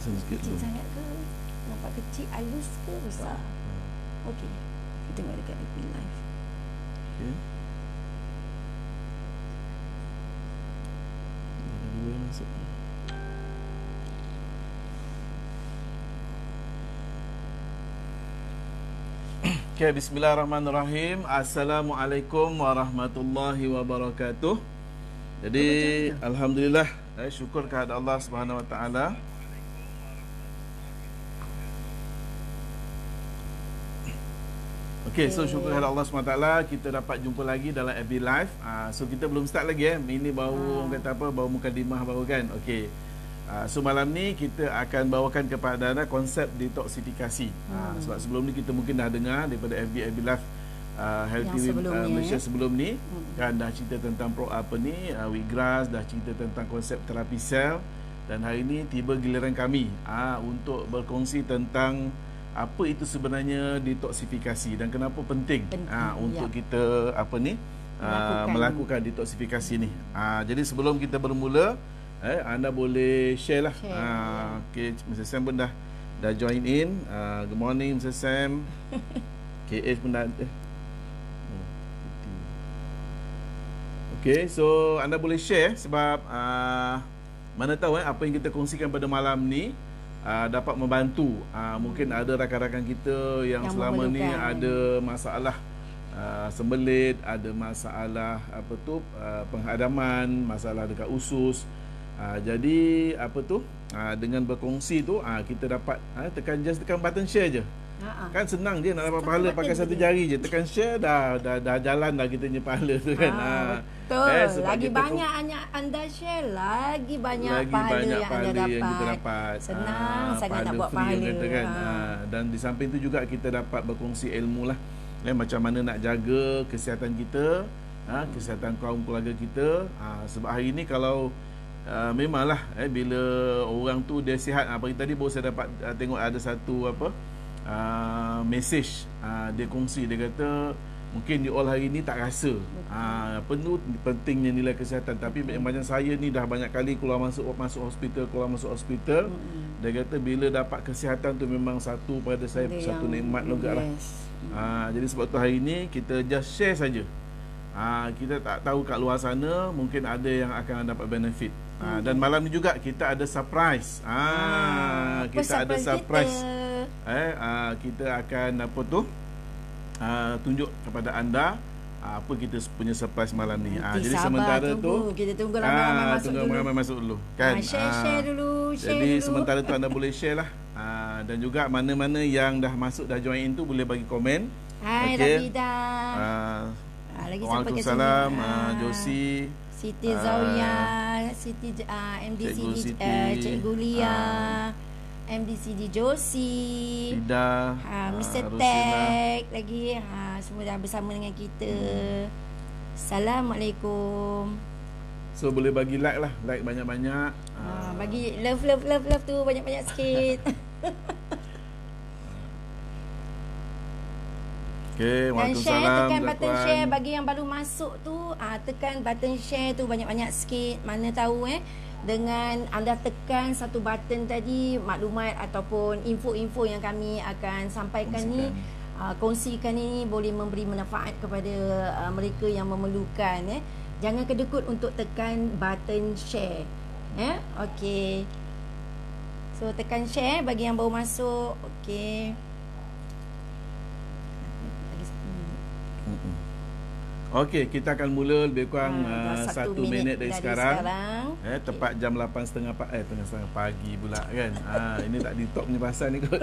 Besar sikit Kecil dulu. sangat ke? Nampak kecil, halus ke besar? Okey. Kita tengok dekat FB Live. Okey. Ada dua yang masuk. Okay, bismillahirrahmanirrahim. Assalamualaikum warahmatullahi wabarakatuh. Jadi, alhamdulillah, syukur kepada Allah Subhanahu wa taala. Okay, so syukur kepada Allah SWT kita dapat jumpa lagi dalam FB Live. So kita belum start lagi Ini baru orang kata apa, baru mukadimah baru kan. Okay. So malam ni kita akan bawakan kepada anda konsep detoksifikasi. Sebab sebelum ni kita mungkin dah dengar daripada FB Live Healthy Malaysia sebelum ni kan, dah cerita tentang wheatgrass, dah cerita tentang konsep terapi sel, dan hari ni tiba giliran kami untuk berkongsi tentang apa itu sebenarnya detoksifikasi dan kenapa penting untuk kita melakukan detoksifikasi ni. Jadi sebelum kita bermula, anda boleh share lah. Okay, Mr. Sam pun dah join in. Good morning Mr. Sam. KH pun dah Okay, so anda boleh share sebab mana tahu apa yang kita kongsikan pada malam ni dapat membantu. Mungkin ada rakan-rakan kita yang selama ni ada masalah sembelit, ada masalah penghadaman, masalah dekat usus. Jadi dengan berkongsi tu kita dapat tekan button share je. Kan senang je nak dapat pahala pakai satu jari je. Tekan share dah jalan dah kita punya pahala tu kan. Betul. Lagi banyak anda share, lagi banyak pahala yang anda dapat. Senang sangat nak buat pahala kan. Dan di samping tu juga kita dapat berkongsi ilmu lah. Macam mana nak jaga kesihatan kita, kesihatan kaum keluarga kita. Sebab hari ni kalau memanglah bila orang tu dia sihat, tadi baru saya dapat tengok ada satu message dia kongsi, dia kata mungkin di all hari ni tak rasa penuh pentingnya nilai kesihatan, tapi macam saya ni dah banyak kali keluar masuk hospital. Dia kata bila dapat kesihatan tu memang satu pada saya satu nikmat juga lah. Jadi sebab tu hari ni kita just share saja. Kita tak tahu kat luar sana mungkin ada yang akan dapat benefit. Dan malam ni juga kita ada surprise. Kita ada surprise. Kita akan tunjuk kepada anda apa kita punya surprise malam ni. Jadi sementara tu kita tunggu ramai-ramai masuk dulu. Kan? Share dulu. Jadi sementara tu anda boleh share lah. Dan juga mana-mana yang dah masuk, dah join in tu boleh bagi komen. Hai Rafida. Waalaikumsalam. Josie, Siti Zawiyah, Siti MDCD Cikgu Lia, MDCD Josie, Ida, Mr. Tag lagi, semua dah bersama dengan kita. Assalamualaikum. So boleh bagi like lah, like banyak-banyak. Bagi love tu banyak-banyak sikit. Okay, dan share, tekan button share. Bagi yang baru masuk tu, tekan button share tu banyak-banyak sikit. Mana tahu dengan anda tekan satu button tadi, maklumat ataupun info-info yang kami akan sampaikan kongsikan ni boleh memberi manfaat kepada mereka yang memerlukan. Jangan kedekut untuk tekan button share. Okey. So tekan share bagi yang baru masuk. Okey. Okey, kita akan mula lebih kurang 1 minit dari sekarang. Tepat jam 8.30 pagi pula kan. Ini tak di top punya pasal ni kot.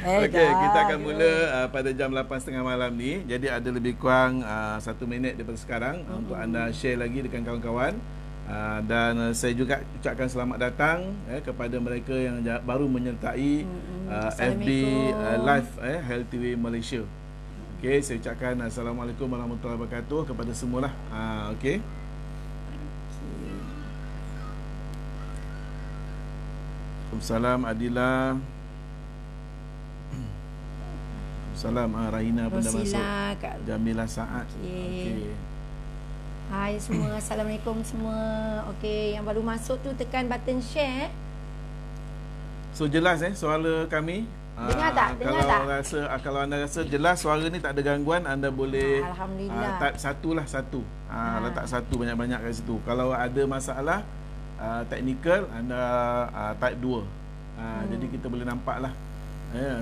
Okey, kita akan mula pada jam 8.30 malam ni. Jadi ada lebih kurang 1 minit daripada sekarang untuk anda share lagi dengan kawan-kawan. Dan saya juga ucapkan selamat datang kepada mereka yang baru menyertai FB Live Healthy Way Malaysia. Okey, saya ucapkan Assalamualaikum warahmatullahi wabarakatuh kepada semualah. Okey. Waalaikumsalam Adila. Waalaikumsalam Rahina pun dah masuk. Jamilah Saad. Okey. Hai semua, Assalamualaikum semua. Okey, yang baru masuk tu tekan button share. So jelas suara kami. Dengar tak? Dengar tak? Kalau anda rasa jelas suara ni tak ada gangguan, anda boleh Alhamdulillah. type satu. Letak satu banyak-banyak kat situ. Kalau ada masalah teknikal, anda type 2. Jadi kita boleh nampak lah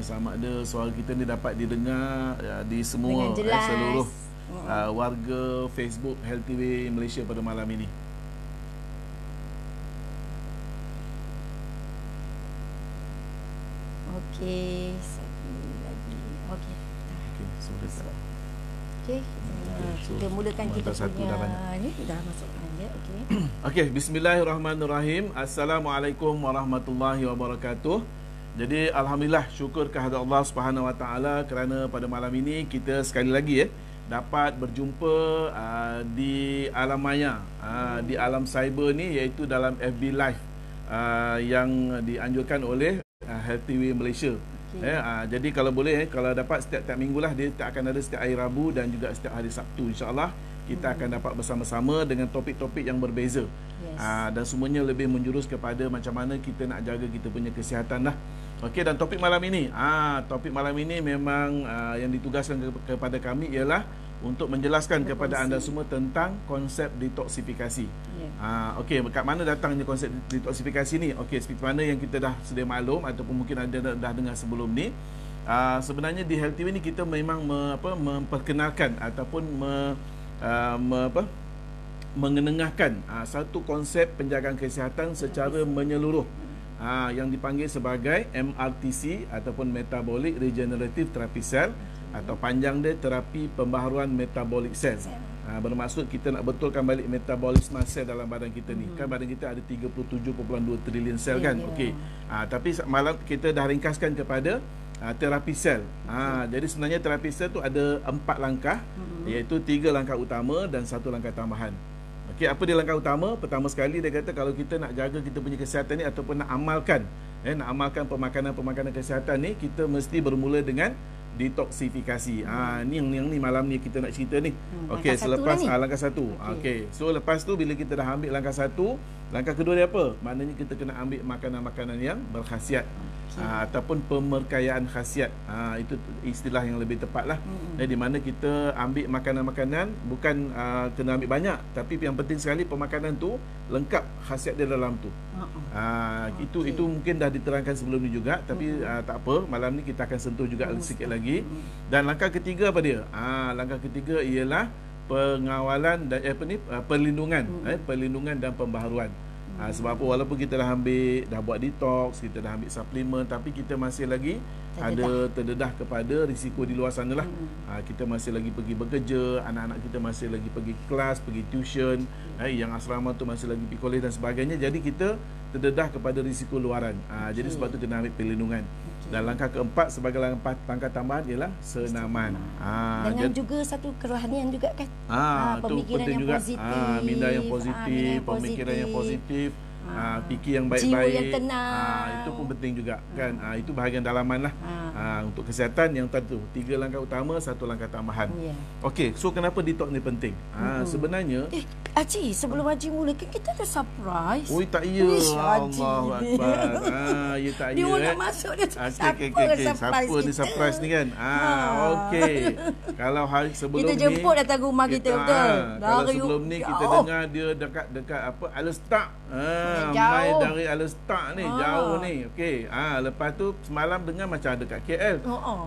sama ada suara kita ni dapat didengar di semua seluruh warga Facebook Health TV Malaysia pada malam ini. Okey, lagi. Okey. Okey. Kita mulakan kita punya ni dah masukkan dia. Okey. Okey, bismillahirrahmanirrahim. Assalamualaikum warahmatullahi wabarakatuh. Jadi alhamdulillah, syukur kehadrat Allah Subhanahu Wa Taala kerana pada malam ini kita sekali lagi dapat berjumpa di alam maya, di alam cyber ni, iaitu dalam FB Live yang dianjurkan oleh Health TV Malaysia. Jadi kalau boleh kalau dapat setiap minggu lah, dia akan ada setiap hari Rabu dan juga setiap hari Sabtu, insya-Allah kita akan dapat bersama-sama dengan topik-topik yang berbeza. Dan semuanya lebih menjurus kepada macam mana kita nak jaga kita punya kesihatan lah. Okey, dan topik malam ini memang yang ditugaskan kepada kami ialah untuk menjelaskan kepada anda semua tentang konsep detoksifikasi. Okey, kat mana datangnya konsep detoksifikasi ni? Okey, seperti mana yang kita dah sedia maklum ataupun mungkin anda dah dengar sebelum ni, sebenarnya di Health TV ni kita memang memperkenalkan ataupun mengenengahkan satu konsep penjagaan kesihatan secara menyeluruh, yang dipanggil sebagai MRTC ataupun Metabolic Regenerative Therapy Cell, atau panjang dia terapi pembaharuan metabolik sel. Bermaksud kita nak betulkan balik metabolisme sel dalam badan kita ni. Kan badan kita ada 37.2 trilion sel kan. Okey. Tapi malam kita dah ringkaskan kepada terapi sel. Jadi sebenarnya terapi sel tu ada 4 langkah, iaitu 3 langkah utama dan 1 langkah tambahan. Okey, apa dia langkah utama? Pertama sekali dia kata kalau kita nak jaga kita punya kesihatan ni ataupun nak amalkan pemakanan kesihatan ni, kita mesti bermula dengan detoksifikasi. Ni yang malam ni kita nak cerita ni. Okey, selepas langkah 1. Okey. So lepas tu bila kita dah ambil langkah 1, langkah kedua dia apa? Maknanya kita kena ambil makanan-makanan yang berkhasiat. Ataupun pemerkayaan khasiat. Itu istilah yang lebih tepatlah. Di mana kita ambil makanan-makanan bukan kena ambil banyak, tapi yang penting sekali pemakanan tu lengkap khasiat dia dalam tu. Itu mungkin dah diterangkan sebelum ni juga, tapi tak apa, malam ni kita akan sentuh juga sikit lagi. Dan langkah ketiga apa dia? Langkah ketiga ialah pengawalan dan perlindungan dan pembaharuan. Sebab apa, walaupun kita dah buat detox, kita dah ambil suplemen, tapi kita masih lagi terdedah kepada risiko di luar sana lah. Kita masih lagi pergi bekerja, anak-anak kita masih lagi pergi kelas, pergi tuition, yang asrama tu masih lagi pergi kolej dan sebagainya. Jadi kita terdedah kepada risiko luaran. Jadi sebab tu kena ambil perlindungan. Dan langkah keempat sebagai langkah tambahan ialah senaman. Dengan juga satu kerohanian juga kan. Pemikiran yang juga. Positif. Minda yang positif, pemikiran yang positif, fikir yang baik-baik. Jiwa yang tenang. Itu pun penting juga kan. Itu bahagian dalaman lah. Untuk kesihatan yang tadi tu 3 langkah utama, 1 langkah tambahan. Okey, so kenapa detox ni penting? Sebenarnya Haji, sebelum Haji mula kita ada surprise. Oi, tak ya. Allahu Akbar. Ya tak ya. Dia nak masuk dia. Siapa ni surprise ni kan? Okey. Kalau hari sebelum kita jemput datang rumah kita betul. Kalau sebelum ni kita dengar dia dekat apa Alstar. Mai dari Alstar ni, jauh ni. Okey. Lepas tu semalam dengar macam ada kat KL.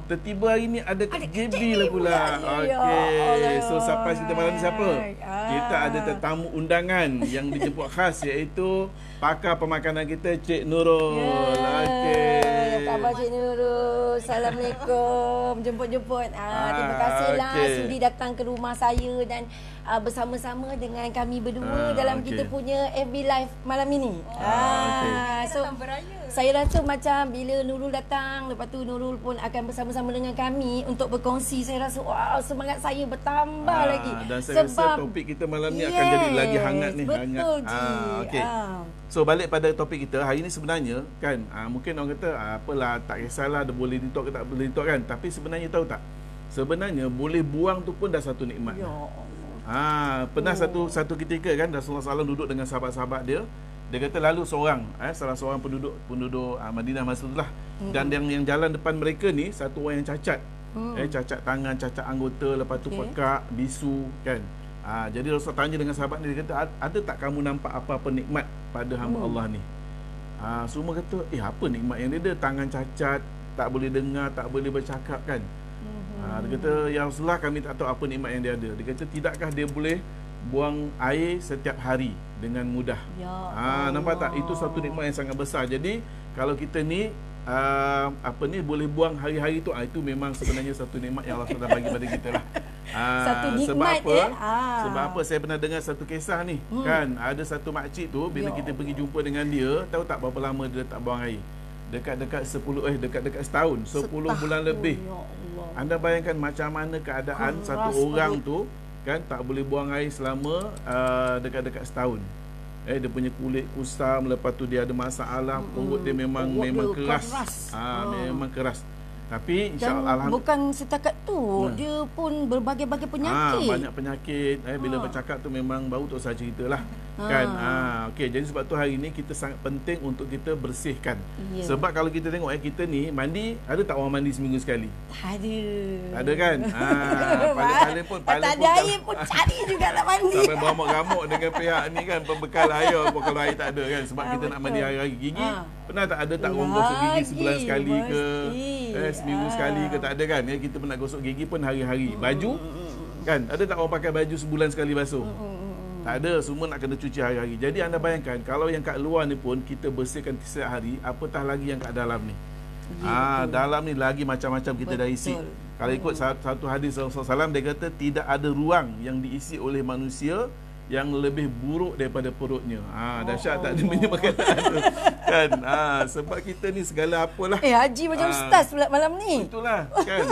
Tiba-tiba hari ni ada kat JB lah pula. Okey. So surprise kita malam ni siapa? Kita ada tetamu undangan yang dijemput khas, iaitu pakar pemakanan kita, Cik Nurul. Okey. Khabar Cik Nurul. Assalamualaikum. Jemput-jemput. Terima kasihlah sudi datang ke rumah saya dan bersama-sama dengan kami berdua dalam kita punya FB Live malam ini. So saya rasa macam bila Nurul datang, lepas tu Nurul pun akan bersama-sama dengan kami untuk berkongsi. Saya rasa semangat saya bertambah lagi. Dan saya rasa topik kita malam ni akan jadi lagi hangat ni. Betul, okey. So balik pada topik kita hari ni sebenarnya kan, mungkin orang kata apalah, tak kisahlah dia boleh detox ke tak boleh detox kan, tapi sebenarnya tahu tak, sebenarnya boleh buang tu pun dah satu nikmat. Pernah satu ketika kan Rasulullah SAW duduk dengan sahabat-sahabat dia. Dia kata lalu seorang salah seorang penduduk Madinah masa itulah, dan yang jalan depan mereka ni satu orang yang cacat. Cacat tangan, cacat anggota, lepas tu pekak, bisu kan. Jadi Rasul tanya dengan sahabat ni, dia kata, ada tak kamu nampak apa-apa nikmat pada hamba Allah ni? Semua kata, apa nikmat yang dia ada? Tangan cacat, tak boleh dengar, tak boleh bercakap kan. Dia kata, ya Rasulullah, kami tak tahu apa nikmat yang dia ada. Dia kata, tidakkah dia boleh buang air setiap hari dengan mudah? Nampak tak? Itu satu nikmat yang sangat besar. Jadi kalau kita ni boleh buang hari-hari tu, itu memang sebenarnya satu nikmat yang Allah SWT bagi pada kita lah. Satu nikmat. Sebab apa saya pernah dengar satu kisah ni kan, ada satu makcik tu bila kita pergi jumpa dengan dia, tahu tak berapa lama dia tak buang air? Dekat-dekat setahun, 10 bulan lebih. Anda bayangkan macam mana keadaan satu orang tu kan, tak boleh buang air selama dekat-dekat setahun. Dia punya kulit kusam, lepas tu dia ada masalah, perut dia memang keras. Memang keras. Tapi insya-Allah bukan setakat tu, dia pun berbagai-bagai penyakit. Banyak penyakit. Bila bercakap tu memang baru tak usah ceritalah. Kan. Okey, jadi sebab tu hari ni kita sangat penting untuk kita bersihkan. Sebab kalau kita tengok kita ni mandi, ada tak orang mandi seminggu sekali? Tak ada. Tak ada kan? Paling pun tak ada air pun cari juga nak mandi. Sampai beramuk-gamuk dengan pihak ni kan, pembekal air apa kalau air tak ada kan, sebab kita nak mandi hari-hari. Gigi pernah tak ada tak orang gosok gigi sebulan sekali ke seminggu sekali ke? Tak ada kan. Kita pernah gosok gigi pun hari-hari. Baju kan, ada tak orang pakai baju sebulan sekali basuh? Tak ada, semua nak kena cuci hari-hari. Jadi anda bayangkan kalau yang kat luar ni pun kita bersihkan setiap hari, apatah lagi yang kat dalam ni. Dalam ni lagi macam-macam kita dah isi. Kalau ikut satu hadis Rasulullah SAW, dia kata tidak ada ruang yang diisi oleh manusia yang lebih buruk daripada perutnya. Dahsyat tak dia punya perkataan tu kan. Sebab kita ni segala apalah. Haji macam ustaz pula malam ni. Itulah kan.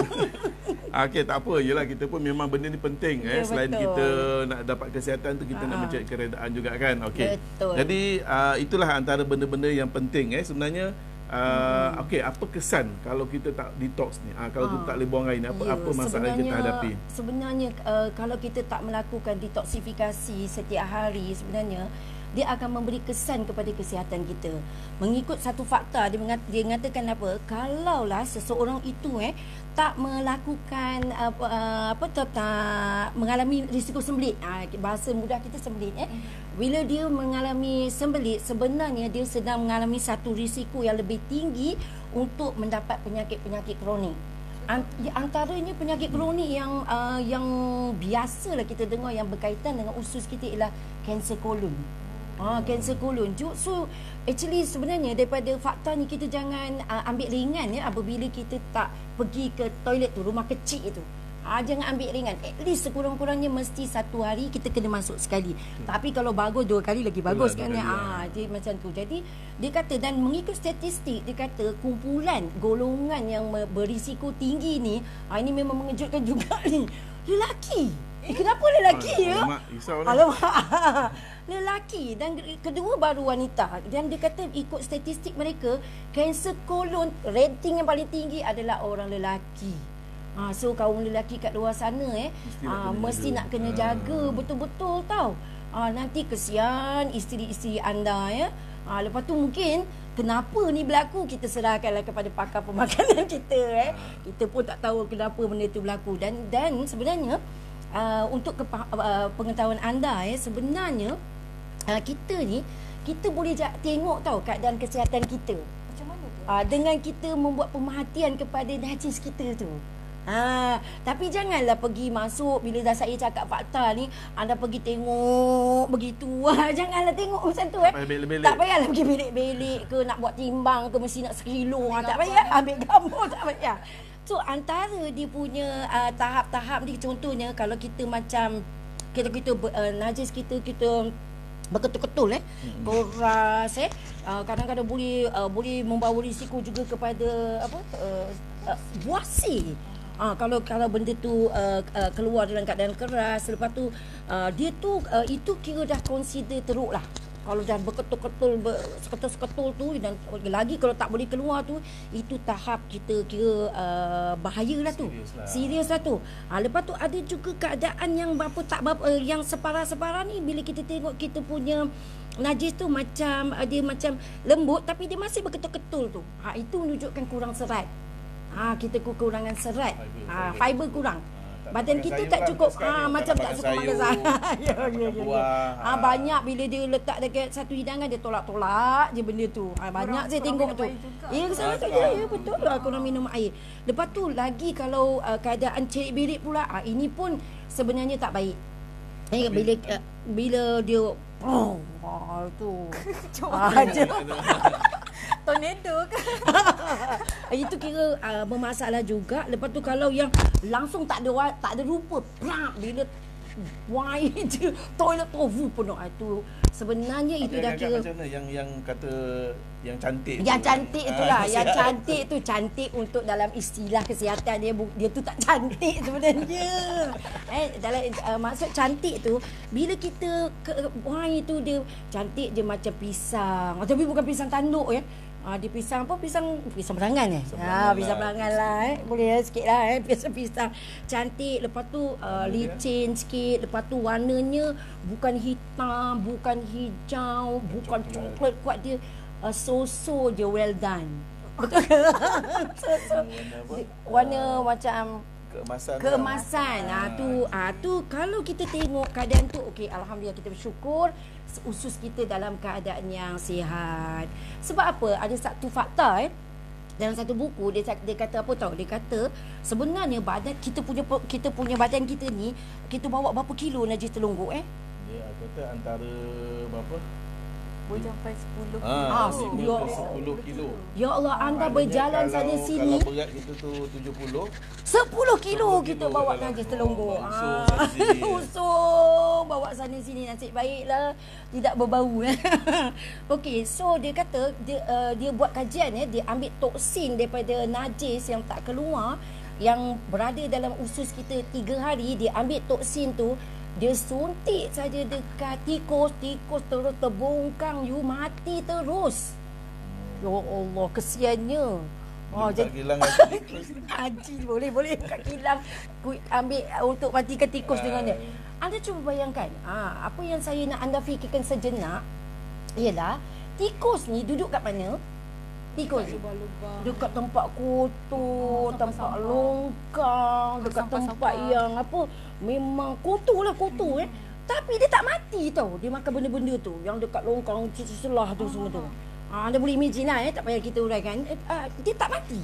Okey, tak apa, yelah kita pun memang benda ni penting. Selain kita nak dapat kesihatan tu, kita nak mencari keredaan juga kan. Okey. Jadi itulah antara benda-benda yang penting sebenarnya. Okey, apa kesan kalau kita tak detox ni? Kalau kita tak boleh buang air ni, apa masalah yang kita hadapi? Sebenarnya kalau kita tak melakukan detoksifikasi setiap hari, sebenarnya dia akan memberi kesan kepada kesihatan kita. Mengikut satu fakta, dia mengatakan apa? Kalaulah seseorang itu tak melakukan tak mengalami risiko sembelit. Bahasa mudah kita sembelit. Bila dia mengalami sembelit, sebenarnya dia sedang mengalami satu risiko yang lebih tinggi untuk mendapat penyakit-penyakit kronik. Antaranya penyakit kronik yang biasalah kita dengar yang berkaitan dengan usus kita ialah kanser kolon. Kanser kolon. So actually sebenarnya daripada fakta ni, kita jangan ambil ringan apabila kita tak pergi ke toilet tu, rumah kecil itu. Jangan ambil ringan. At least sekurang-kurangnya mesti satu hari kita kena masuk sekali. Tapi kalau bagus 2 kali lagi bagus kan. Jadi macam tu. Jadi dia kata, dan mengikut statistik, dia kata kumpulan golongan yang berisiko tinggi ni, ini memang mengejutkan juga ni. Lelaki. Kenapa lelaki Alamak. Lelaki, dan kedua baru wanita. Dan dia kata ikut statistik mereka, kanser kolon rating yang paling tinggi adalah orang lelaki. So kaum lelaki kat luar sana mesti nak kena jaga betul-betul tau. Nanti kesian isteri-isteri anda lepas tu mungkin kenapa ni berlaku, kita serahkanlah kepada pakar pemakanan kita. Kita pun tak tahu kenapa benda tu berlaku. Dan sebenarnya untuk pengetahuan anda sebenarnya kita boleh tengok tau keadaan kesihatan kita macam mana tu? Dengan kita membuat pemerhatian kepada najis kita tu. Tapi janganlah pergi masuk bila dah saya cakap fakta ni, anda pergi tengok begitu. Janganlah tengok macam tu. Tak payahlah pergi belik-belik ke, nak buat timbang ke, mesti nak sekilo. Tak payah ambil gambar, tak payah. So antara dia punya tahap-tahap ni, contohnya kalau kita macam kita najis kita berketul-ketul keras kadang-kadang boleh membawa risiko juga kepada buasi. Kalau benda tu keluar dalam keadaan keras, lepas tu dia tu itu kira dah consider teruk lah. Kalau dah berketul-ketul, seketul-seketul tu, dan lagi kalau tak boleh keluar tu, itu tahap kita kira bahayalah tu. Serius lah tu. Lepas tu ada juga keadaan yang yang separah-separah ni, bila kita tengok kita punya najis tu macam dia macam lembut tapi dia masih berketul-ketul tu. Itu menunjukkan kurang serat. Kita kekurangan serat. Fiber kurang. Badan kita tak cukup macam tak suka makan sayur. Ya. Banyak bila dia letak dekat satu hidangan dia tolak-tolak je benda tu. Banyak saya tengok tu. Ya sana tu ya betul lah kurang minum air. Lepas tu lagi kalau keadaan cerit-berit pula, ini pun sebenarnya tak baik. Bila dia tu tornado ke? Itu kira bermasalah juga. Lepas tu kalau yang langsung tak ada rupa, bila why je toilet tofu penuh, itu sebenarnya itu dah kira macam mana yang kata yang cantik itulah yang cantik tu cantik untuk dalam istilah kesihatan dia tu tak cantik sebenarnya. Dalam maksud cantik tu bila kita why tu dia cantik je macam pisang, tapi bukan pisang tanduk ya. Dia pisang apa? Pisang berangan pisang berangan lah boleh sikit lah pisang cantik. Lepas tu licin sikit. Lepas tu warnanya bukan hitam, bukan hijau, bukan coklat kuat, dia so je well done. Betul. Warna macam keemasan. Tu kalau kita tengok keadaan tu, okey, alhamdulillah kita bersyukur usus kita dalam keadaan yang sihat. Sebab apa? Ada satu fakta dalam satu buku dia kata apa tahu? Dia kata sebenarnya badan kita punya badan kita ni, kita bawa berapa kilo najis terlonggok Dia kata antara berapa? Sampai 10 kilo. 10 kilo. Ya Allah, anda berjalan sana sini. Kalau berat kita tu 70. 10 kilo kita bawa najis terlonggok. Usung bawa sana sini, nasib baiklah tidak berbau. Okey, so dia kata dia buat kajian dia ambil toksin daripada najis yang tak keluar, yang berada dalam usus kita 3 hari, dia ambil toksin tu, dia suntik saja dekat tikus terus terbongkang, mati terus. Ya Allah, kesiannya. Jadi kilang haji boleh kat kilang ambil untuk matikan tikus dengan dia. Anda cuba bayangkan, apa yang saya nak anda fikirkan sejenak ialah tikus ni duduk kat mana? Tikus dekat tempat kotor, tempat longkang, dekat tempat yang apa, memang kotor. Tapi dia tak mati tau. Dia makan benda-benda tu yang dekat longkang selah tu semua tu. Anda boleh imagine lah tak payah kita uraikan. Dia tak mati.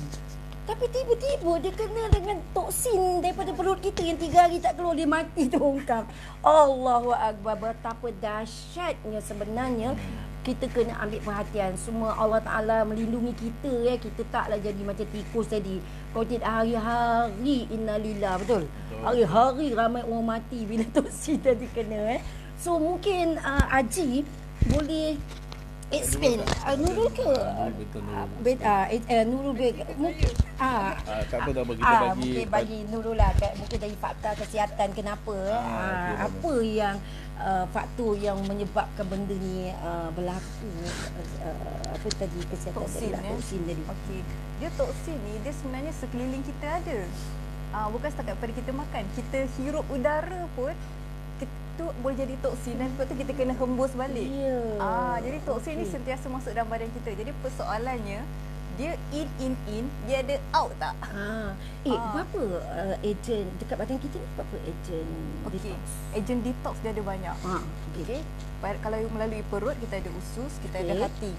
Tapi tiba-tiba dia kena dengan toksin daripada perut kita yang 3 hari tak keluar, dia mati tu longkang. Allahu Akbar, betapa dahsyatnya sebenarnya. Kita kena ambil perhatian. Semua Allah Ta'ala melindungi kita kita taklah jadi macam tikus tadi. Kalau tidak hari-hari innalillah, betul? Hari-hari ramai orang mati bila toksin tadi kena So mungkin Haji boleh explain Nurul ke? Nurul mungkin tak apa, dah kita bagi Nurul lah mungkin dari fakta kesihatan kenapa apa yang faktor yang menyebabkan benda ni berlaku, apa tadi kesihatan toksin tadi. Okey, dia toksin ni dia sebenarnya sekeliling kita ada. Bukan setakat pada kita makan, kita hirup udara pun itu boleh jadi toksin, dan lepas tu kita kena hembus balik. Jadi toksin ni sentiasa masuk dalam badan kita. Jadi persoalannya dia in, dia ada out tak? Berapa ejen dekat badan kita ni, berapa ejen detox? Ejen detox dia ada banyak. Okey. Kalau melalui perut kita ada usus, kita ada hati.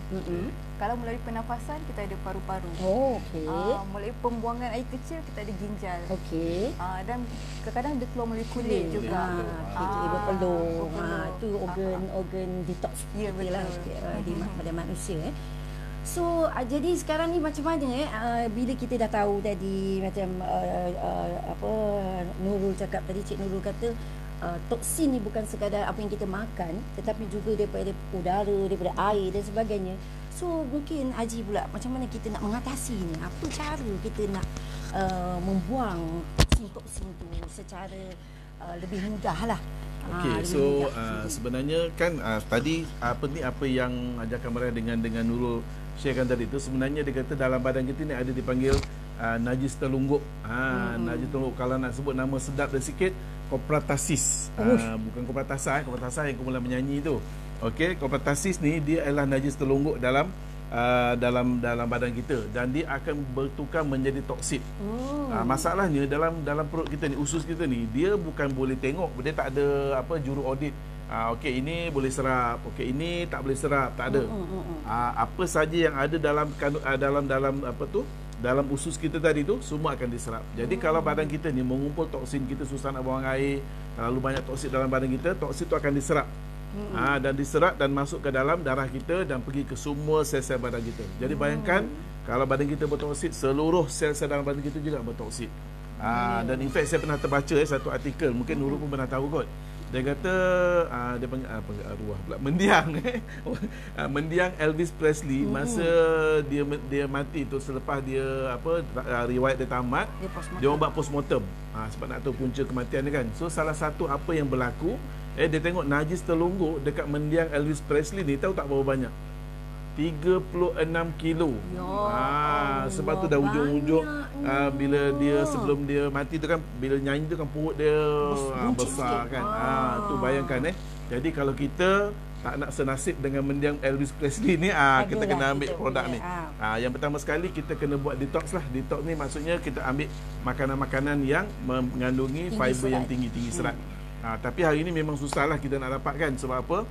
Kalau melalui pernafasan kita ada paru-paru. Melalui pembuangan air kecil kita ada ginjal. Dan kadang-kadang dia keluar melalui kulit juga. Berpeluh. Tu organ detox. Ya, betul. Di pada manusia So jadi sekarang ni macam mana bila kita dah tahu tadi macam apa Nurul cakap tadi, Cik Nurul kata toksin ni bukan sekadar apa yang kita makan, tetapi juga daripada udara, daripada air dan sebagainya. So mungkin Haji pula, macam mana kita nak mengatasi ni? Apa cara kita nak membuang toksin tu secara lebih mudah lah. Okey, so sebenarnya kan tadi apa yang Ajar Kamaran dengan Nurul sharekan tadi tu, sebenarnya dia kata dalam badan kita ni ada dipanggil najis terlungguk. Najis terlungguk, kalau nak sebut nama sedap dia sikit, kopratasis. Bukan kopratasa, kopratasa yang kemudian menyanyi tu. Okey, kopratasis ni dia adalah najis terlungguk dalam badan kita, dan dia akan bertukar menjadi toksit. Masalahnya dalam perut kita ni, usus kita ni, dia bukan boleh tengok, dia tak ada juru audit. Okey, ini boleh serap, okey ini tak boleh serap, tak ada. Apa saja yang ada dalam usus kita tadi tu semua akan diserap. Jadi kalau badan kita ni mengumpul toksin, kita susah nak buang air, terlalu banyak toksin dalam badan kita, toksin tu akan diserap. Dan diserap dan masuk ke dalam darah kita dan pergi ke semua sel-sel badan kita. Jadi bayangkan kalau badan kita bertoksit, seluruh sel-sel dalam badan kita juga bertoksit. Dan in fact saya pernah terbaca satu artikel, mungkin Nurul pun pernah tahu kot. Dia kata dia panggil arwah pula, mendiang mendiang Elvis Presley masa dia mati tu, selepas dia riwayat dia tamat, dia orang buat postmortem sebab nak tahu punca kematian dia kan. So salah satu apa yang berlaku, dia tengok najis terlungguk dekat mendiang Elvis Presley ni, tahu tak berapa banyak? 36 kilo. Sebab tu dah ujung-ujung bila dia sebelum dia mati tu kan, bila nyanyi tu kan perut dia besar kan. Tu bayangkan Jadi kalau kita tak nak senasib dengan mendiang Elvis Presley ni, kita kena ambil produk ni. Yang pertama sekali kita kena buat detox lah. Detox ni maksudnya kita ambil makanan-makanan yang mengandungi fiber yang tinggi serat. Tapi hari ni memang susah lah kita nak dapatkan. Sebab apa?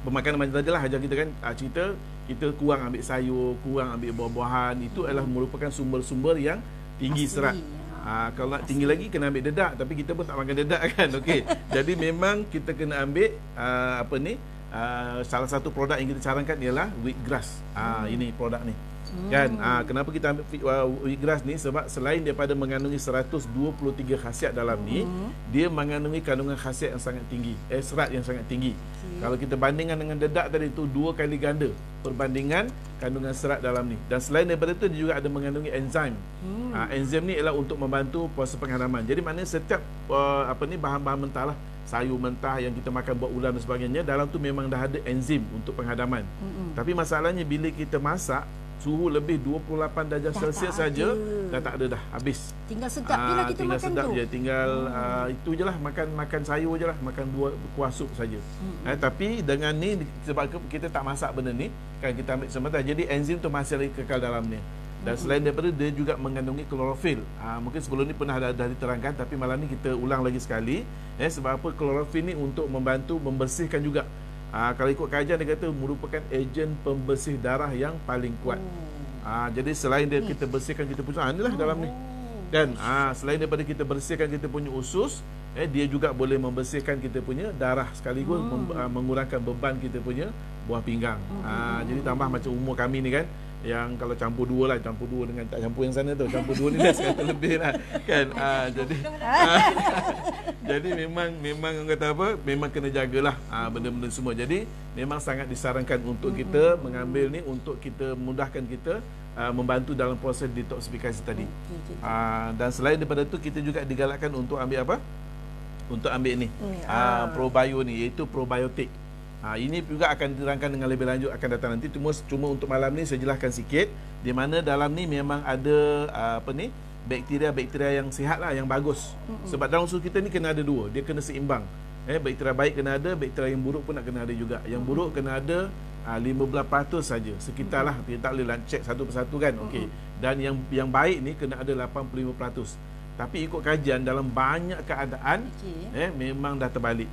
Pemakanan macam tadi lah ajar kita kan, cerita kita kurang ambil sayur, kurang ambil buah-buahan. Itu adalah merupakan sumber-sumber yang tinggi serat. Kalau nak tinggi lagi kena ambil dedak, tapi kita pun tak makan dedak kan. Okey. Jadi memang kita kena ambil salah satu produk yang kita sarankan ialah wheatgrass. Ini produk ni. Kan? Kenapa kita ambil wheatgrass ni? Sebab selain daripada mengandungi 123 khasiat dalam ni, dia mengandungi kandungan khasiat yang sangat tinggi, serat yang sangat tinggi. Kalau kita bandingkan dengan dedak tadi tu, 2 kali ganda perbandingan kandungan serat dalam ni. Dan selain daripada tu, dia juga ada mengandungi enzim. Enzim ni ialah untuk membantu proses penghadaman. Jadi maknanya setiap bahan-bahan mentah lah, sayur mentah yang kita makan buat ulam dan sebagainya, dalam tu memang dah ada enzim untuk penghadaman. Tapi masalahnya bila kita masak suhu lebih 28 darjah Celsius saja dah tak ada dah, habis. Tinggal sedap je lah kita tinggal makan sedap tu. Je, tinggal itu je lah, makan sayur je lah, makan 2 kuah sup saja. Tapi dengan ni, sebab kita tak masak benda ni kan, kita ambil sementara, jadi enzim tu masih lagi kekal dalam ni. Dan selain daripada dia juga mengandungi klorofil. Mungkin sebelum ni pernah dah diterangkan, tapi malam ni kita ulang lagi sekali. Sebab apa? Klorofil ni untuk membantu membersihkan juga. Kalau ikut kajian dia kata merupakan ejen pembersih darah yang paling kuat. Jadi selain dia kita bersihkan kita punya inilah dalam ni. Dan selain daripada kita bersihkan kita punya usus, dia juga boleh membersihkan kita punya darah sekaligus mengurangkan beban kita punya buah pinggang. Jadi tambah macam umur kami ni kan, yang kalau campur dua lah, campur dua dengan tak campur yang sana tu, campur dua ni dah sekali lebih lah kan. Jadi memang orang kata apa, memang kena jagalah benda-benda semua. Jadi memang sangat disarankan untuk kita mengambil ni, untuk kita mudahkan kita membantu dalam proses detoksifikasi tadi. Dan selain daripada tu, kita juga digalakkan untuk ambil apa? Untuk ambil ni probio ni, iaitu probiotik. Ini juga akan diterangkan dengan lebih lanjut akan datang nanti. Cuma untuk malam ni saya jelaskan sikit, di mana dalam ni memang ada bakteria-bakteria yang sihat lah, yang bagus. Sebab dalam usus kita ni kena ada 2, dia kena seimbang. Bakteria baik kena ada, bakteria yang buruk pun nak kena ada juga. Yang buruk kena ada 15% saja, sekitar lah, kita tak boleh cek satu persatu kan. Okey. Dan yang baik ni kena ada 85%. Tapi ikut kajian dalam banyak keadaan memang dah terbalik.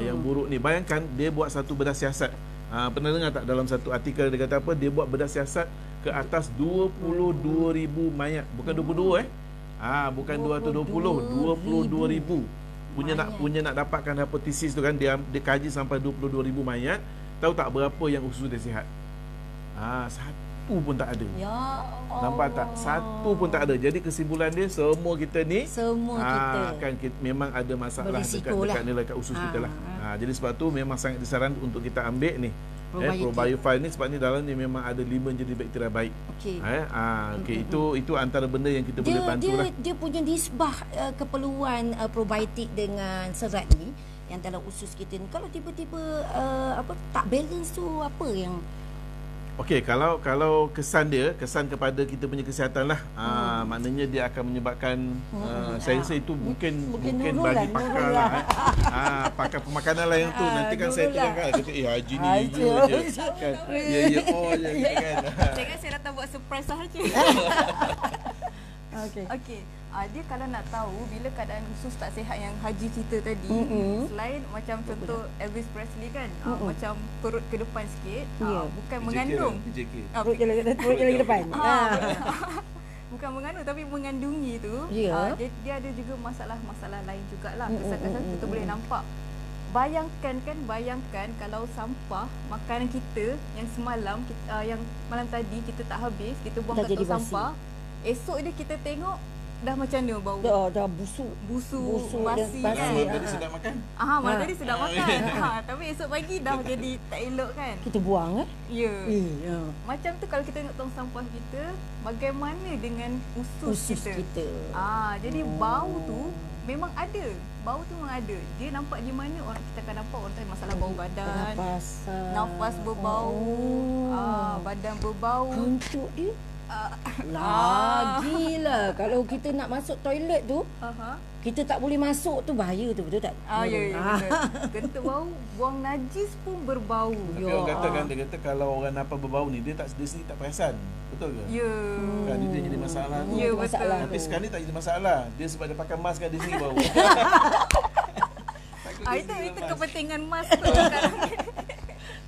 Yang buruk ni, bayangkan dia buat satu bedah siasat. Pernah dengar tak dalam satu artikel dia kata apa? Dia buat bedah siasat ke atas 22,000 mayat. Bukan 22 bukan 220, 22,000. Punya nak dapatkan hepatitis tu kan, dia kaji sampai 22,000 mayat. Tahu tak berapa yang usus dia sihat? Satu pun tak ada. Ya Allah. Nampak tak? Satu pun tak ada. Jadi kesimpulan dia, semua kita ni memang ada masalah dekat usus kita lah. Jadi sebab tu memang sangat disarankan untuk kita ambil ni Probiofile ni, sebab ni dalam ni memang ada 5 jenis bakteria baik. Itu antara benda yang kita boleh bantu lah. Dia punya nisbah keperluan probiotik dengan serat ni yang dalam usus kita ni. Kalau tiba-tiba tak balance tu, apa yang Okey, kalau kesan kepada kita punya kesihatan lah, maknanya dia akan menyebabkan saya rasa itu mungkin bagi pakar lah, pakar pemakanan lah yang tu. Nanti kan saya terangkan kata Haji ni je kan, je kan. Saya kan saya datang buat surprise sahaja. Okey. Dia kalau nak tahu bila keadaan usus tak sihat yang Haji cerita tadi, selain macam contoh Elvis Presley kan, macam perut ke depan sikit, bukan mengandung. perut ke lagi depan. Bukan mengandung tapi mengandungi tu. Dia ada juga masalah-masalah lain jugalah. Kesan-kesan kita boleh nampak. Bayangkan kalau sampah makanan kita yang semalam yang malam tadi kita tak habis, kita buang kat tong sampah. Esok dia kita tengok dah macam mana bau. Dah busuk, basi kan. Malam tadi sedap makan. Malam tadi sedap makan. Tapi esok pagi dah jadi tak elok kan. Kita buang Ya. Macam tu kalau kita tengok tong sampah kita, bagaimana dengan usus kita. Jadi bau tu memang ada. Bau tu memang ada. Dia nampak di mana, kita akan nampak orang tu masalah bau badan. Nafas berbau. Badan berbau. Untuk dia lagilah kalau kita nak masuk toilet tu, kita tak boleh masuk tu, bahaya tu, betul tak? Ya, betul. Kentut bau, buang najis pun berbau. Tapi orang kata kan, dia kata kalau orang nampak berbau ni, dia sendiri tak perasan. Betul ke? Ya. Kan dia jadi masalah tu. Ya, betul. Tapi sekarang ni tak jadi masalah. Dia sebab dia pakai mask kan, dia sendiri bau. Itu kepentingan mask tu sekarang.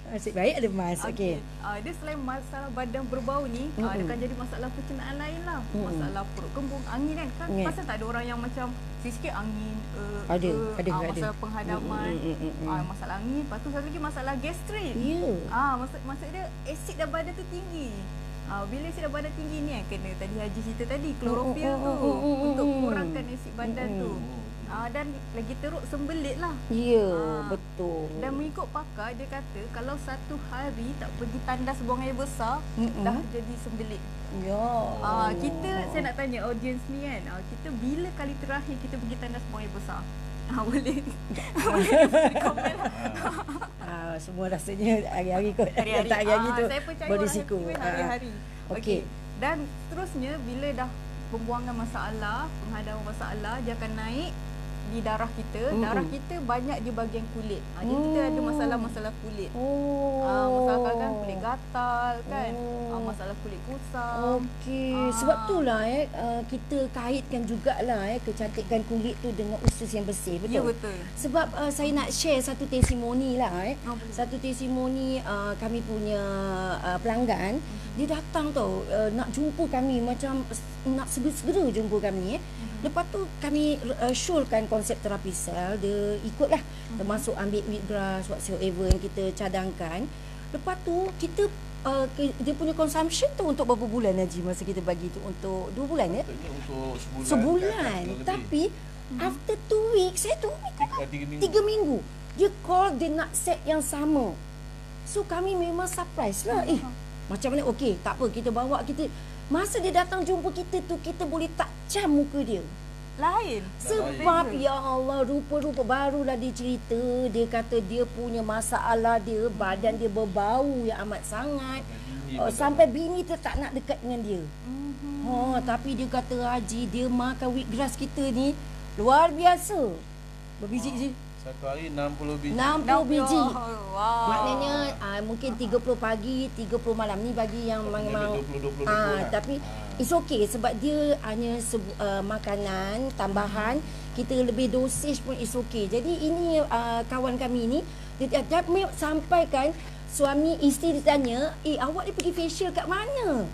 Nasib baik ada mask. Okey. Dia selain masalah badan berbau ni, dia akan jadi masalah pencernaan lain lah. Masalah perut kembung, angin kan. Pasal tak ada orang yang macam sikit angin, masalah penghadaman, masalah angin. Lepas tu satu lagi masalah gastrik. Maksud dia asid dalam badan tu tinggi. Bila asid dalam badan tinggi ni kena tadi Haji cerita tadi, klorofil tu untuk kurangkan asid badan tu. Dan lagi teruk sembelit lah. Betul. Dan mengikut pakar, dia kata kalau satu hari tak pergi tandas buang air besar, dah jadi sembelit. Saya nak tanya audience ni kan, kita bila kali terakhir kita pergi tandas buang air besar? Boleh komen lah. Semua rasanya hari-hari kot. Hari-hari. Tak hari-hari tu saya percaya berisiko. Hari-hari. Okey. Dan seterusnya bila dah pembuangan masalah, penghadapan masalah, dia akan naik di darah kita. Darah kita banyak di bahagian kulit. Jadi kita ada masalah-masalah kulit. Masalah kan kulit gatal kan. Masalah kulit kusam. Sebab itulah kita kaitkan jugalah kecantikan kulit tu dengan usus yang bersih. Betul? Ya, betul. Sebab saya nak share satu testimoni lah. Satu testimoni kami punya pelanggan. Dia datang tau, nak jumpa kami, macam nak segera jumpa kami. Lepas tu kami showkan konsep terapi sel. Dia ikutlah, termasuk ambil wheatgrass whatsoever yang kita cadangkan. Lepas tu kita dia punya consumption tu untuk berapa bulan Haji masa kita bagi tu? Untuk 2 bulan ya? Untuk sebulan. Tapi after 2 weeks, 3 minggu, dia call, dia nak set yang sama. So kami memang surprise lah. Macam mana? Okey, tak apa, kita bawa kita. Masa dia datang jumpa kita tu, kita boleh tak cam muka dia. Lain. Sebab ya Allah, rupa-rupa barulah dia cerita. Dia kata dia punya masalah dia, badan dia berbau yang amat sangat. Sampai bini tu tak nak dekat dengan dia. Tapi dia kata Haji, dia makan wheatgrass kita ni luar biasa. Berbiji je. Satu hari 60 biji. 60 biji. Wow. Maknanya mungkin 30 pagi, 30 malam ni bagi yang memang 20. Tapi it's okay sebab dia hanya makanan tambahan. Kita lebih dosage pun it's okay. Jadi ini kawan kami ni dia sampaikan suami isteri ditanya, awak ni pergi facial kat mana?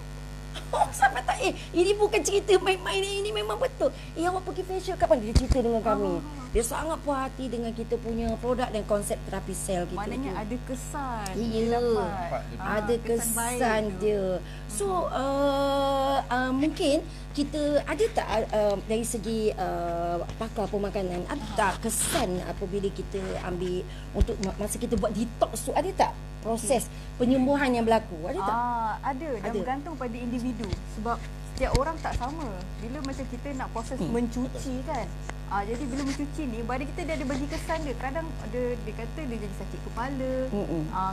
Sampai tak, ini bukan cerita main-main, ini memang betul. Awak pergi facial kat mana? Dia cerita dengan kami. Dia sangat puas hati dengan kita punya produk dan konsep terapi sel kita. Maknanya ada kesan. Ya, ada kesan dia. So mungkin kita ada tak dari segi pakar pemakanan, ada tak kesan apabila kita ambil untuk masa kita buat detox tu, ada tak proses penyembuhan yang berlaku? Ada tak? Ada. Dan bergantung pada individu. Sebab setiap orang tak sama. Bila macam kita nak proses mencuci kan. Jadi bila mencuci ni, badan kita dia ada bagi kesan dia. Kadang dia kata dia jadi sakit kepala.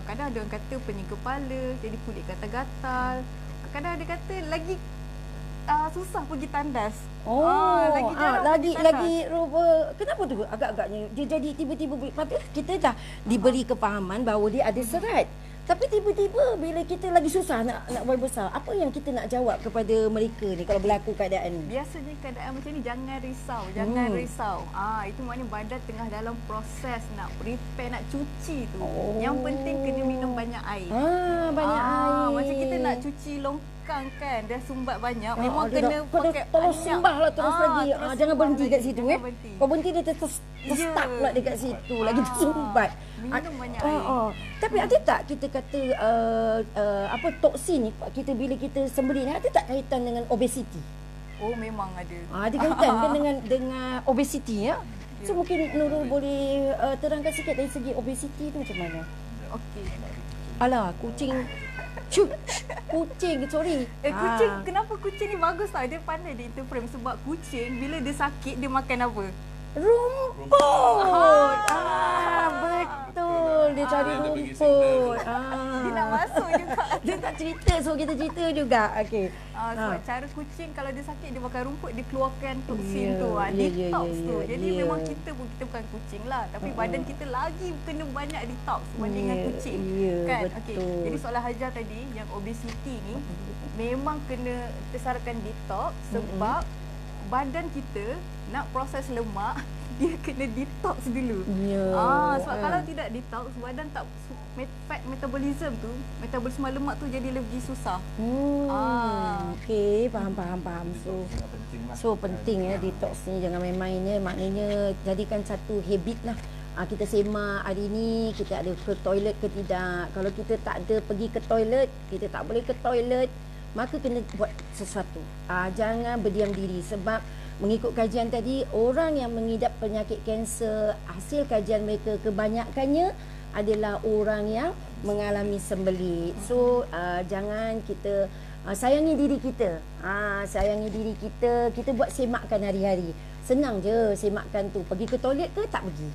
Kadang ada orang kata pening kepala, jadi kulit gatal-gatal. Kadang ada kata lagi susah pergi tandas. Lagi rupa. Kenapa tu agak-agaknya dia jadi tiba-tiba patut kita dah diberi kefahaman bahawa dia ada serat. Tapi tiba-tiba bila kita lagi susah nak buat besar, apa yang kita nak jawab kepada mereka ni kalau berlaku keadaan ni? Biasanya keadaan macam ni jangan risau, jangan risau. Itu maknanya badan tengah dalam proses nak prepare nak cuci tu. Yang penting kena minum banyak air. Banyak air. Macam kita nak cuci longkang kan, dah sumbat banyak, memang kena pakai terus sembahlah terus lagi. Jangan berhenti kat situ Kau berhenti dia stuck pula dekat situ, lagi tersumbat. Minum banyak air. Tapi ada tak kita kata toksin ni bila kita sembelih ni ada tak kaitan dengan obesiti? Oh, memang ada. Ada kaitan kan dengan obesiti ya? So mungkin Nurul boleh terangkan sikit dari segi obesiti tu macam mana? Okey. Alah, kucing. Kucing, sorry. Kucing, kenapa kucing ni bagus tau? Dia pandai dia interpret sebab kucing bila dia sakit dia makan apa? Rumput. Betul. Dia cari rumput. Dia nak masuk juga. Dia tak cerita, so kita cerita juga. Okey. Sebab cara kucing kalau dia sakit dia makan rumput, dia keluarkan toksin tu, detox tu. Jadi memang kita bukan kucing lah, tapi badan kita lagi kena banyak detox berbanding dengan kucing. Kan? Okey. Jadi soalan Hajar tadi yang obesiti ni memang kena tersarankan detox sebab badan kita nak proses lemak, dia kena detox dulu. Sebab kalau tidak detox, badan tak fat metabolism tu, metabolisme lemak tu jadi lebih susah. Okey, faham. So penting ya detox ni, jangan main-main ya. Maknanya jadikan satu habit lah. Kita semak hari ni kita ada ke toilet ke tidak. Kalau kita tak ada pergi ke toilet, kita tak boleh ke toilet, maka kena buat sesuatu. Jangan berdiam diri sebab mengikut kajian tadi, orang yang mengidap penyakit kanser, hasil kajian mereka kebanyakannya adalah orang yang mengalami sembelit. So jangan kita sayangi diri kita. Sayangi diri kita, kita buat semakkan hari-hari. Senang je semakkan tu. Pergi ke toilet ke tak pergi.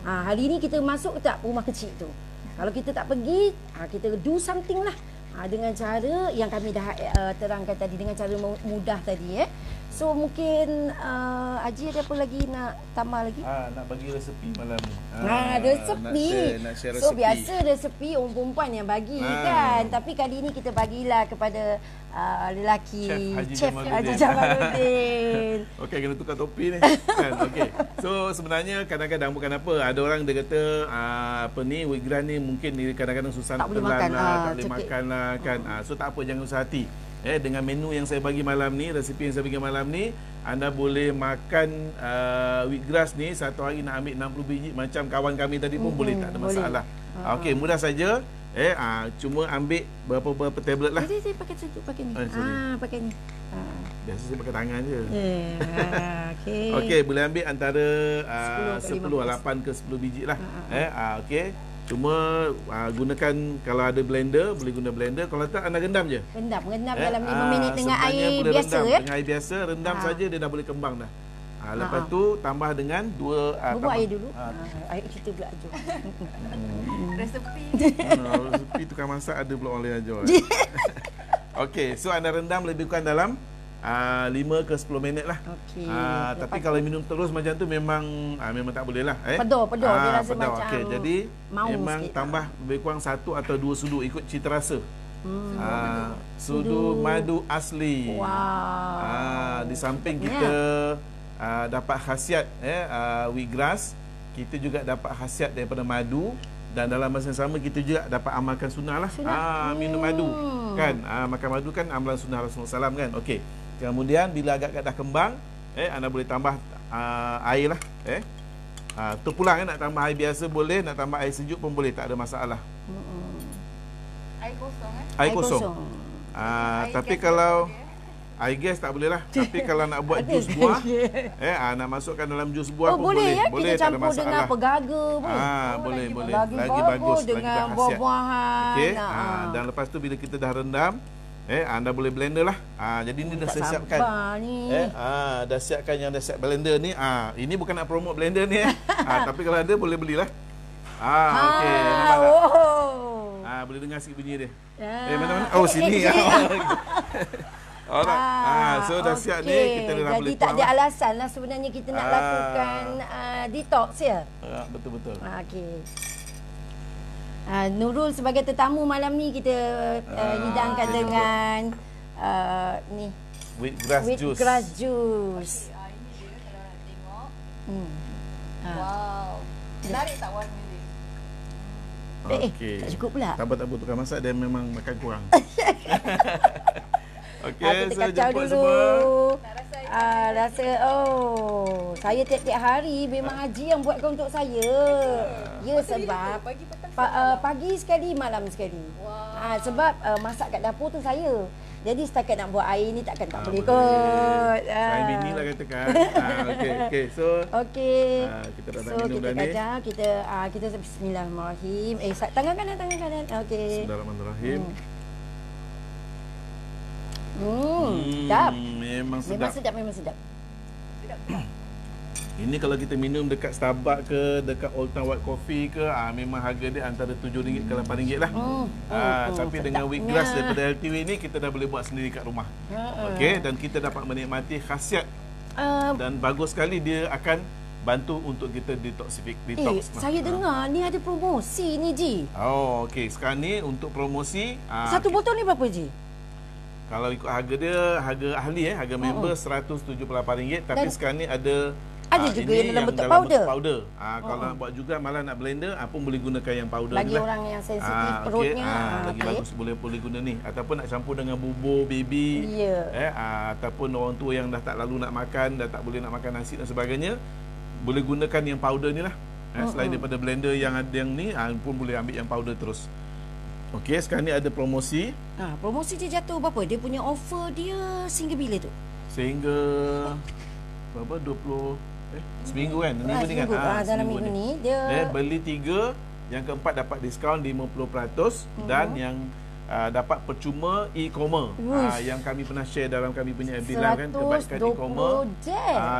Hari ni kita masuk ke tak rumah kecil tu. Kalau kita tak pergi, kita do something lah. Dengan cara yang kami dah terangkan tadi, dengan cara mudah tadi So mungkin Haji ada apa lagi nak tambah lagi? Nak bagi resepi malam ni. Resepi. Nak share resepi. So biasa resepi orang perempuan yang bagi kan. Tapi kali ni kita bagilah kepada lelaki, Chef Haji Jamaluddin. Okey, kena tukar topi ni kan. Okey. So sebenarnya kadang-kadang bukan apa, ada orang dia kata wheatgrass ni mungkin dia kadang-kadang susah nak telan tak boleh makan lah kan. So tak apa, jangan usah hati. Dengan menu yang saya bagi malam ni, resepi yang saya bagi malam ni, anda boleh makan wheatgrass ni satu hari nak ambil 60 biji macam kawan kami tadi pun boleh, tak ada masalah. Okey, mudah saja. Cuma ambil berapa tablet lah. Jadi saya pakai sejuk, pakai ni. Pakai ni. Biasa saya pakai tangan je. Okey. Okey, boleh ambil antara 10, 8 ke 10 biji lah. Okey. Cuma gunakan, kalau ada blender boleh guna blender, kalau tak anda rendam je. Rendam dalam 5 minit dengan air biasa dengan air biasa, rendam saja dia dah boleh kembang dah. Lepas tu tambah dengan bubuk air dulu. Air kita pula ajar. Resepi. Resepi tukang masak ada pula orang lain ajar. Okey, so anda rendam lebih kurang dalam 5 ke 10 minit lah. Tapi kalau minum terus macam tu memang tak boleh lah. Pedas dia rasa macam. Okey, jadi memang tambah lebih kurang 1 atau 2 sudu ikut cita rasa. Sudu madu asli. Di samping kita dapat khasiat wheatgrass, kita juga dapat khasiat daripada madu, dan dalam masa yang sama kita juga dapat amalkan sunnah lah. Minum madu kan, makan madu kan amalan sunnah Rasulullah SAW kan. Okey, kemudian bila agak-agak dah kembang, anda boleh tambah air lah. Terpulang nak tambah air biasa boleh, nak tambah air sejuk pun boleh, tak ada masalah. Air kosong Air kosong. Tapi kalau air gas tak boleh lah. Tapi kalau nak buat jus buah, nak masukkan dalam jus buah pun boleh. Boleh, kita campur dengan pegaga boleh. Lagi bagus dengan buah-buahan. Okey. Dan lepas tu bila kita dah rendam, Anda boleh blender lah. Jadi ni dah saya siapkan. Ni. Dah siapkan yang dah siap blender ni. Ini bukan nak promote blender ni tapi kalau ada boleh belilah. Okey. Nampak tak? Boleh dengar sikit bunyi dia. Mana-mana? Oh, sini. Alright. So dah siap ni, kita dah boleh tuang. Jadi tak ada alasan lah sebenarnya kita nak lakukan detox ya. Betul-betul. Okey. Nurul sebagai tetamu malam ni kita hidangkan dengan ni wheatgrass juice. Wheatgrass juice. Ini dia kalau nak tengok. Wow. Menarik tak warna dia? Okey. Tak cukup pula. Tak apa tukang masak dia memang makan kurang. Okey, kita kacau dulu. Rasa saya tiap-tiap hari memang Haji yang buatkan untuk saya. Ya sebab pagi sekali, malam sekali. Sebab masak kat dapur tu saya. Jadi setakat nak buat air ni tak boleh kot. Saya bini lah katakan. Okey. So kita dah minum dah ni. Kita bismillahirrahmanirrahim. Tangan kanan. Okey. Bismillahirrahmanirrahim. Sedap. Memang sedap. Memang sedap. Ini kalau kita minum dekat Starbucks ke, dekat Old Town White Coffee ke, memang harga dia antara RM7 ke RM8 lah. Tapi dengan wheatgrass daripada LTW ni, kita dah boleh buat sendiri kat rumah. Okey, dan kita dapat menikmati khasiat dan bagus sekali dia akan bantu untuk kita detox. Saya dengar ni ada promosi ni Ji. Okey, sekarang ni untuk promosi satu botol ni berapa Ji? Kalau ikut harga dia, harga ahli harga member RM178, tapi sekarang ni ada juga yang dalam bentuk powder. Kalau nak buat juga malah nak blender, pun boleh gunakan yang powder lagi ni lah. Orang yang sensitif perutnya. Lagi bagus boleh guna ni. Ataupun nak campur dengan bubur baby. Ataupun orang tua yang dah tak lalu nak makan, dah tak boleh nak makan nasi dan sebagainya, boleh gunakan yang powder ni lah. Selain daripada blender yang ada yang ni, pun boleh ambil yang powder terus. Okey, sekarang ni ada promosi. Promosi dia jatuh berapa? Dia punya offer dia sehingga bila tu? Sehingga berapa? 20 seminggu kan? Minggu ni kan? Dalam minggu ni dia beli 3, yang keempat dapat diskaun 50%, dan yang dapat percuma e-commerce. Yang kami pernah share dalam kami punya FB Live kan, kebaikan e-commerce.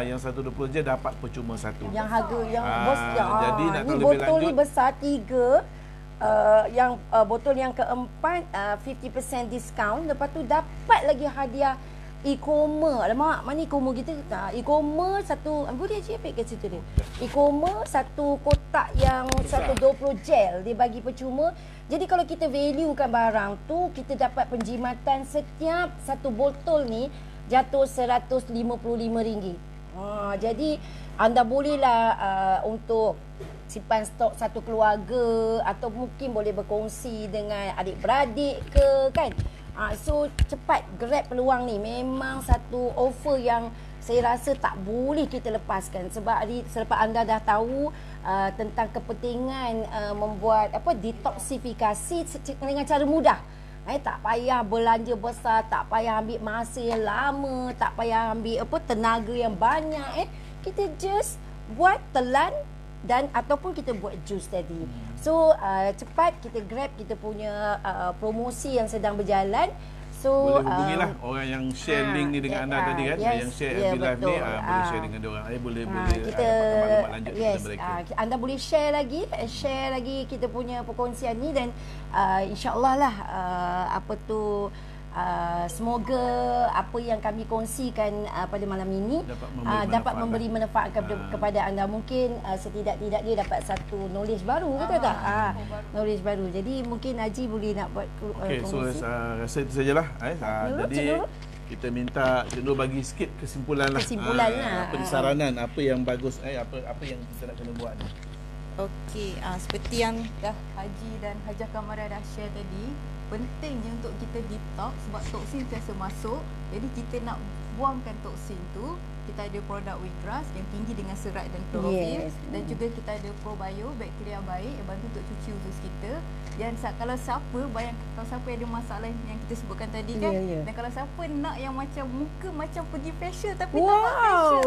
Yang 120 je dapat percuma 1. Yang harga yang bos jadi nak tahu ni lebih botol lanjut, ni besar 3. Yang botol yang keempat 50% diskaun, lepas tu dapat lagi hadiah e-commerce. Alamak, mana e-commerce kita? E-commerce satu, boleh je ambil kat situ dia. E-commerce satu kotak yang 120 gel dia bagi percuma. Jadi kalau kita valuekan barang tu, kita dapat penjimatan setiap satu botol ni jatuh RM155. Jadi anda bolehlah untuk simpan stok satu keluarga, atau mungkin boleh berkongsi dengan adik-beradik ke kan. So cepat grab peluang ni. Memang satu offer yang saya rasa tak boleh kita lepaskan, sebab selepas anda dah tahu tentang kepentingan membuat detoksifikasi dengan cara mudah. Tak payah belanja besar, tak payah ambil masa yang lama, tak payah ambil tenaga yang banyak. Kita just buat telan dan ataupun kita buat jus tadi. So cepat kita grab kita punya promosi yang sedang berjalan. So boleh hubungilah orang yang share link ni dengan anda tadi kan, yang share FB Live ni, boleh share dengan dia orang. Boleh kita maklumat lanjut kepada mereka. Anda boleh share lagi kita punya perkongsian ni, dan insya-Allah lah semoga apa yang kami kongsikan pada malam ini dapat memberi manfaat kepada anda. Mungkin setidak-tidaknya dapat satu knowledge baru, betul tak? Knowledge baru. Jadi mungkin Haji boleh nak buat promosi. Rasa itu sajalah. Jadi kita minta Cik Nur bagi sikit kesimpulan lah. Saranan apa yang bagus, apa yang kita nak kena buat ni. Okey, seperti yang dah Haji dan Hajah Kamara dah share tadi, pentingnya untuk kita detox sebab toksin biasa masuk. Jadi kita nak buangkan toksin tu, kita ada produk wheatgrass yang tinggi dengan serat dan klorofil, dan juga kita ada probio, bakteria baik yang bantu untuk cuci usus kita. Dan kalau siapa yang ada masalah yang kita sebutkan tadi kan, dan kalau siapa nak yang macam muka macam pergi facial tapi tak nak facial.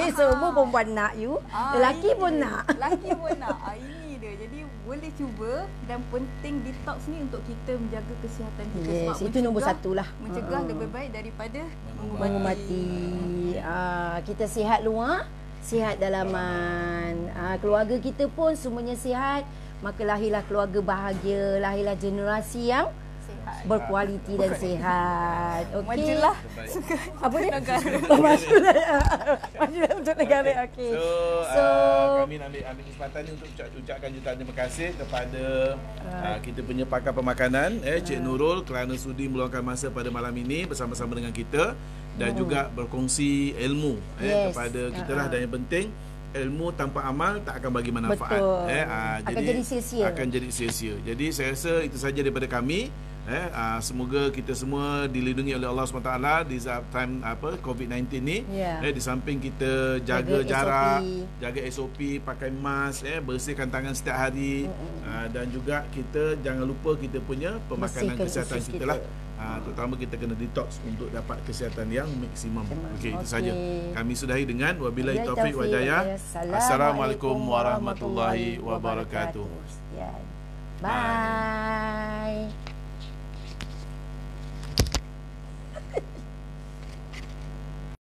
Semua perempuan nak lelaki pun nak. Lelaki pun nak. Ini dia. Jadi boleh boleh cuba, dan penting detox ni untuk kita menjaga kesihatan kita. Yes, itu nombor satu lah. Mencegah lebih baik daripada mengubati. Kita sihat luar, sihat dalaman. Keluarga kita pun semuanya sihat, maka lahirlah keluarga bahagia, lahirlah generasi yang berkualiti dan sihat. Okey. Majulah Apa dia? negara. Majulah untuk negara. Okey. So, kami ambil kesempatan ni untuk ucapkan jutaan terima kasih kepada kita punya pakar pemakanan Cik Nurul kerana sudi meluangkan masa pada malam ini bersama-sama dengan kita dan juga berkongsi ilmu kepada kita lah, dan yang penting ilmu tanpa amal tak akan bagi manfaat. Akan jadi sia-sia. Akan jadi sia-sia. Jadi saya rasa itu saja daripada kami. Semoga kita semua dilindungi oleh Allah SWT di time COVID-19 ni. Di samping kita jaga jarak, jaga SOP, pakai mask, bersihkan tangan setiap hari, dan juga kita jangan lupa kita punya pemakanan kesihatan kita lah. Terutama kita kena detox untuk dapat kesihatan yang maksimum. Okey, itu saja. Kami sudahi dengan wabillahi taufik wa hidayah. Assalamualaikum warahmatullahi wabarakatuh. Bye.